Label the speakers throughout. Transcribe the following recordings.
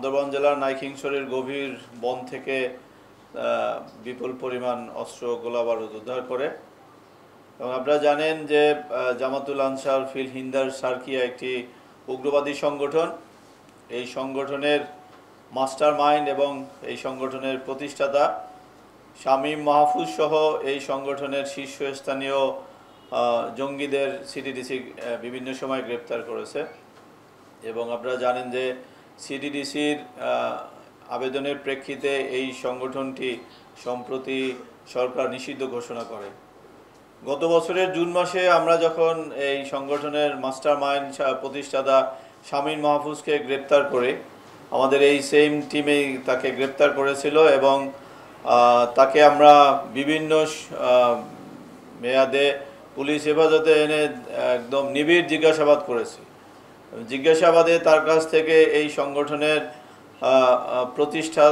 Speaker 1: বান্দরবান জেলার নাইক্ষ্যংছড়ির গভীর বন থেকে বিপুল পরিমাণ অস্ত্র গোলাবারুদ উদ্ধার করে। এবং আপনারা জানেন যে জামাতুল আনসার ফিল হিন্দার সার্কিয়া একটি উগ্রবাদী সংগঠন। এই সংগঠনের মাস্টার মাইন্ড এবং এই সংগঠনের প্রতিষ্ঠাতা শামীম মাহফুজ সহ এই সংগঠনের শীর্ষস্থানীয় জঙ্গিদের সিটিডিসি বিভিন্ন সময় গ্রেপ্তার করেছে। এবং আপনারা জানেন যে সিটিডিসির আবেদনের প্রেক্ষিতে এই সংগঠনটি সম্প্রতি সরকার নিষিদ্ধ ঘোষণা করে। গত বছরের জুন মাসে আমরা যখন এই সংগঠনের মাস্টার মাইন্ড প্রতিষ্ঠাতা শামীম মাহফুজকে গ্রেপ্তার করে, আমাদের এই সেম টিমেই তাকে গ্রেপ্তার করেছিল এবং তাকে আমরা বিভিন্ন মেয়াদে পুলিশ হেফাজতে এনে একদম নিবিড় জিজ্ঞাসাবাদ করেছি। জিজ্ঞাসাবাদে তার কাছ থেকে এই সংগঠনের প্রতিষ্ঠা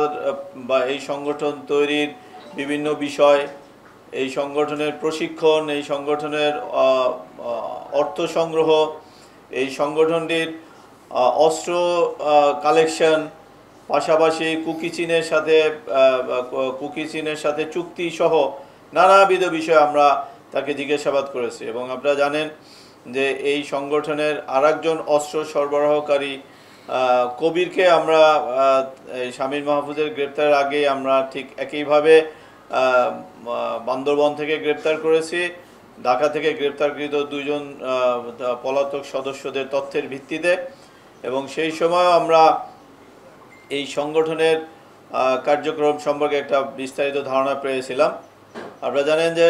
Speaker 1: বা এই সংগঠন তৈরির বিভিন্ন বিষয়, এই সংগঠনের প্রশিক্ষণ, এই সংগঠনের অর্থ সংগ্রহ, এই সংগঠনটির অস্ত্র কালেকশন, পাশাপাশি কুকি চীনের সাথে চুক্তি সহ নানাবিধ বিষয় আমরা তাকে জিজ্ঞাসাবাদ করেছি। এবং আপনারা জানেন যে এই সংগঠনের আরেকজন অস্ত্র সরবরাহকারী কবিরকে আমরা শামীম মাহফুজের গ্রেপ্তারের আগে আমরা ঠিক একইভাবে বান্দরবন থেকে গ্রেপ্তার করেছি। ঢাকা থেকে গ্রেপ্তারকৃত দুইজন পলাতক সদস্যদের তথ্যের ভিত্তিতে, এবং সেই সময়ও আমরা এই সংগঠনের কার্যক্রম সম্পর্কে একটা বিস্তারিত ধারণা পেয়েছিলাম। আপনারা জানেন যে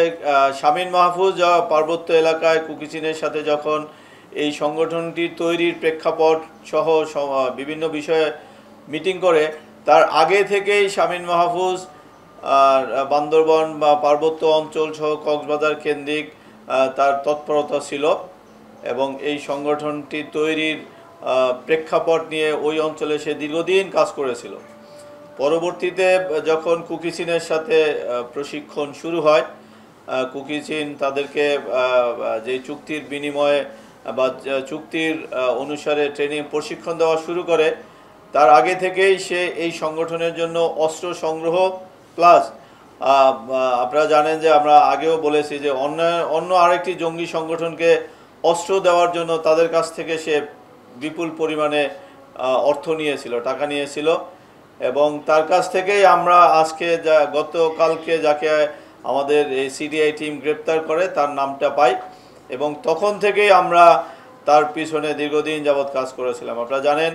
Speaker 1: শামীম মাহফুজ পার্বত্য এলাকায় কুকি চীনের সাথে যখন এই সংগঠনটির তৈরির প্রেক্ষাপট সহ বিভিন্ন বিষয়ে মিটিং করে, তার আগে থেকেই শামীম মাহফুজ বান্দরবান বা পার্বত্য অঞ্চল সহ কক্সবাজার কেন্দ্রিক তার তৎপরতা ছিল এবং এই সংগঠনটি তৈরির প্রেক্ষাপট নিয়ে ওই অঞ্চলে সে দীর্ঘদিন কাজ করেছিল। পরবর্তীতে যখন কুকি চীনের সাথে প্রশিক্ষণ শুরু হয়, কুকি চীন তাদেরকে যে চুক্তির বিনিময়ে বা চুক্তির অনুসারে ট্রেনিং প্রশিক্ষণ দেওয়া শুরু করে, তার আগে থেকেই সে এই সংগঠনের জন্য অস্ত্র সংগ্রহ প্লাস আপনারা জানেন যে আমরা আগেও বলেছি যে অন্য আরেকটি জঙ্গি সংগঠনকে অস্ত্র দেওয়ার জন্য তাদের কাছ থেকে সে বিপুল পরিমাণে অর্থ নিয়েছিল, টাকা নিয়েছিল। এবং তার কাছ থেকেই আমরা আজকে গতকালকে যাকে আমাদের এই সিডিআই টিম গ্রেপ্তার করে তার নামটা পাই, এবং তখন থেকেই আমরা তার পিছনে দীর্ঘদিন যাবৎ কাজ করেছিলাম। আপনারা জানেন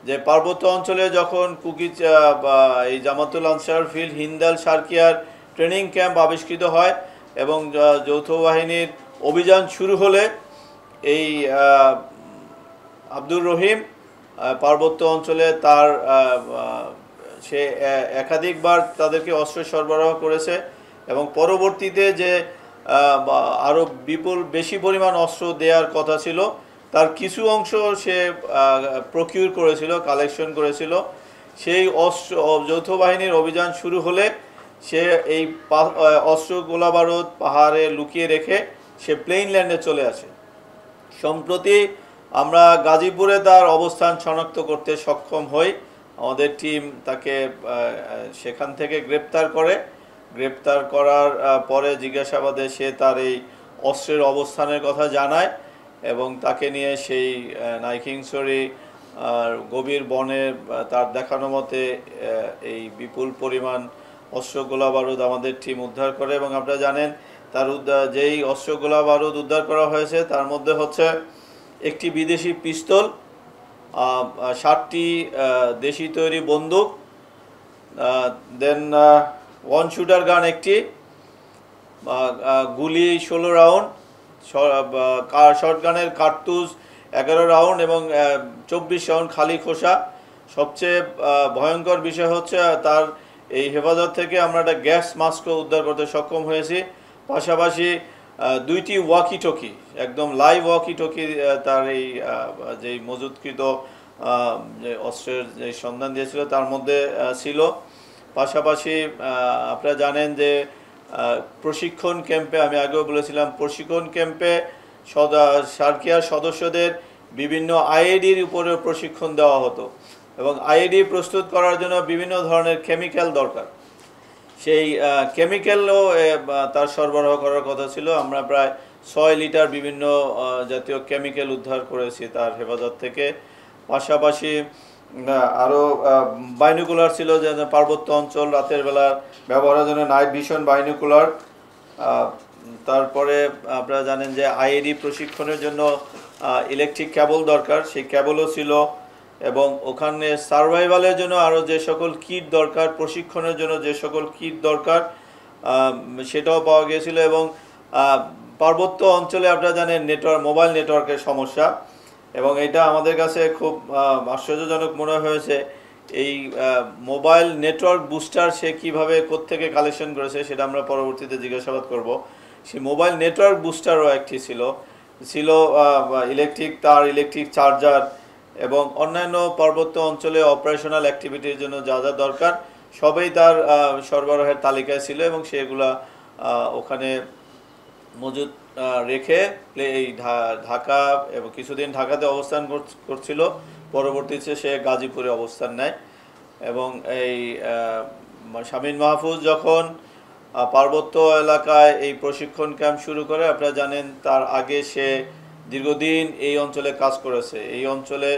Speaker 1: যে পার্বত্য অঞ্চলে যখন এই জামাতুল answer feel Hindal সার্কিয়ার training camp আবিষ্কৃত হয় এবং যৌথ বাহিনীর অভিযান শুরু হলে এই আব্দুর রহিম পার্বত্য অঞ্চলে সে একাধিকবার তাদেরকে অস্ত্র সরবরাহ করেছে এবং পরবর্তীতে যে আরও বেশি পরিমাণ অস্ত্র দেওয়ার কথা ছিল তার কিছু অংশ সে প্রকিউর করেছিল, কালেকশন করেছিল। সেই অস্ত্র যৌথ বাহিনীর অভিযান শুরু হলে সে এই অস্ত্র গোলাবারুদ পাহাড়ে লুকিয়ে রেখে সে প্লেইন ল্যান্ডে চলে আসে। সম্প্রতি আমরা গাজীপুরে তার অবস্থান শনাক্ত করতে সক্ষম হই। আমাদের টিম তাকে সেখান থেকে গ্রেপ্তার করে। গ্রেপ্তার করার পরে জিজ্ঞাসাবাদে সে তার এই অস্ত্রের অবস্থানের কথা জানায় এবং তাকে নিয়ে সেই নাইক্ষ্যংছড়ি গভীর বনে তার দেখানো মতে এই বিপুল পরিমাণ অস্ত্র গোলাবারুদ আমাদের টিম উদ্ধার করে। এবং আপনারা জানেন তার যেই অস্ত্র গোলাবারুদ উদ্ধার করা হয়েছে তার মধ্যে হচ্ছে একটি বিদেশি পিস্তল, 7টি দেশি তৈরি বন্দুক, দেন 1 শুটার গান একটি, গুলি 16 রাউন্ড, শটগানের কার্তুজ 11 রাউন্ড এবং 24 রাউন্ড খালি খোসা। সবচেয়ে ভয়ঙ্কর বিষয় হচ্ছে তার এই হেফাজত থেকে আমরা একটা গ্যাস মাস্কও উদ্ধার করতে সক্ষম হয়েছি। পাশাপাশি 2টি ওয়াকি টকি, একদম লাইভ ওয়াকি টকি তার এই যেই মজুতকৃত যে অস্ত্রের যে সন্ধান দিয়েছিল তার মধ্যে ছিল। পাশাপাশি আপনারা জানেন যে প্রশিক্ষণ ক্যাম্পে, আমি আগেও বলেছিলাম, প্রশিক্ষণ ক্যাম্পে সার্কিয়ার সদস্যদের বিভিন্ন আইএডির উপরে প্রশিক্ষণ দেওয়া হতো। এবং আইইডি প্রস্তুত করার জন্য বিভিন্ন ধরনের কেমিক্যাল দরকার। সেই কেমিক্যালও তার সরবরাহ করার কথা ছিল। আমরা প্রায় 6 লিটার বিভিন্ন জাতীয় কেমিক্যাল উদ্ধার করেছি তার হেফাজত থেকে। পাশাপাশি আরও বাইনোকুলার ছিল, যে পার্বত্য অঞ্চল রাতের বেলা ব্যবহারের জন্য নাইট ভিশন বাইনোকুলার। তারপরে আপনারা জানেন যে আইইডি প্রশিক্ষণের জন্য ইলেকট্রিক কেবল দরকার, সেই কেবলও ছিল। এবং ওখানে সার্ভাইভালের জন্য আরও যে সকল কিট দরকার, প্রশিক্ষণের জন্য যে সকল কিট দরকার, সেটাও পাওয়া গিয়েছিল। এবং পার্বত্য অঞ্চলে আপনারা জানেন মোবাইল নেটওয়ার্কের সমস্যা, এবং এটা আমাদের কাছে খুব আশ্চর্যজনক মনে হয়েছে। এই মোবাইল নেটওয়ার্ক বুস্টার সে কীভাবে কোত্থেকে কালেকশন করেছে সেটা আমরা পরবর্তীতে জিজ্ঞাসাবাদ করব। সেই মোবাইল নেটওয়ার্ক বুস্টারও একটি ছিল ইলেকট্রিক তার, ইলেকট্রিক চার্জার এবং অন্যান্য পার্বত্য অঞ্চলে অপারেশনাল অ্যাক্টিভিটির জন্য যা যা দরকার সবই তার সরবরাহের তালিকায় ছিল, এবং সেগুলা ওখানে মজুদ রেখে এই ঢাকা এবং কিছুদিন ঢাকাতে অবস্থান করছিল। পরবর্তীতে সে গাজীপুরে অবস্থান নেয়। এবং এই শামীম মাহফুজ যখন পার্বত্য এলাকায় এই প্রশিক্ষণ ক্যাম্প শুরু করে, আপনারা জানেন তার আগে সে দীর্ঘদিন এই অঞ্চলে কাজ করেছে। এই অঞ্চলে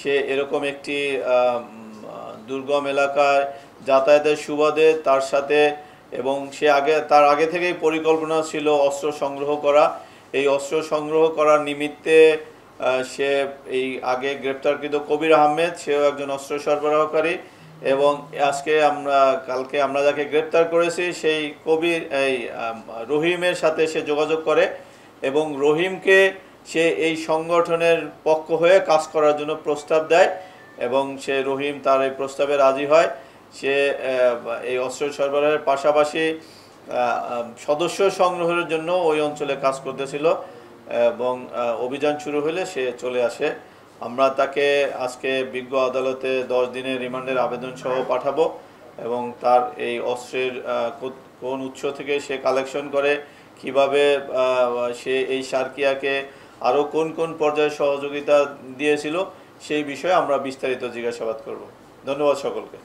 Speaker 1: সে এরকম একটি দুর্গম এলাকায় যাতায়াতের সুবাদে তার সাথে, এবং সে তার আগে থেকেই পরিকল্পনা ছিল অস্ত্র সংগ্রহ করা। এই অস্ত্র সংগ্রহ করার নিমিত্তে সে এই আগে গ্রেপ্তারকৃত কবির আহমেদ, সেও একজন অস্ত্র সরবরাহকারী। এবং কালকে আমরা যাকে গ্রেপ্তার করেছি সেই রহিমের সাথে সে যোগাযোগ করে, এবং রহিমকে সে এই সংগঠনের পক্ষ হয়ে কাজ করার জন্য প্রস্তাব দেয়, এবং রহিম তার এই প্রস্তাবে রাজি হয়। সে এই অস্ত্র সরবরাহের পাশাপাশি সদস্য সংগ্রহের জন্য ওই অঞ্চলে কাজ করতেছিল, এবং অভিযান শুরু হলে সে চলে আসে। আমরা তাকে আজকে বিজ্ঞ আদালতে 10 দিনের রিমান্ডের আবেদন সহ পাঠাবো, এবং তার এই অস্ত্রের কোন উৎস থেকে সে কালেকশন করে, কিভাবে সে এই সার্কিয়াকে আরও কোন কোন পর্যায়ে সহযোগিতা দিয়েছিল সেই বিষয়ে আমরা বিস্তারিত জিজ্ঞাসাবাদ করব। ধন্যবাদ সকলকে।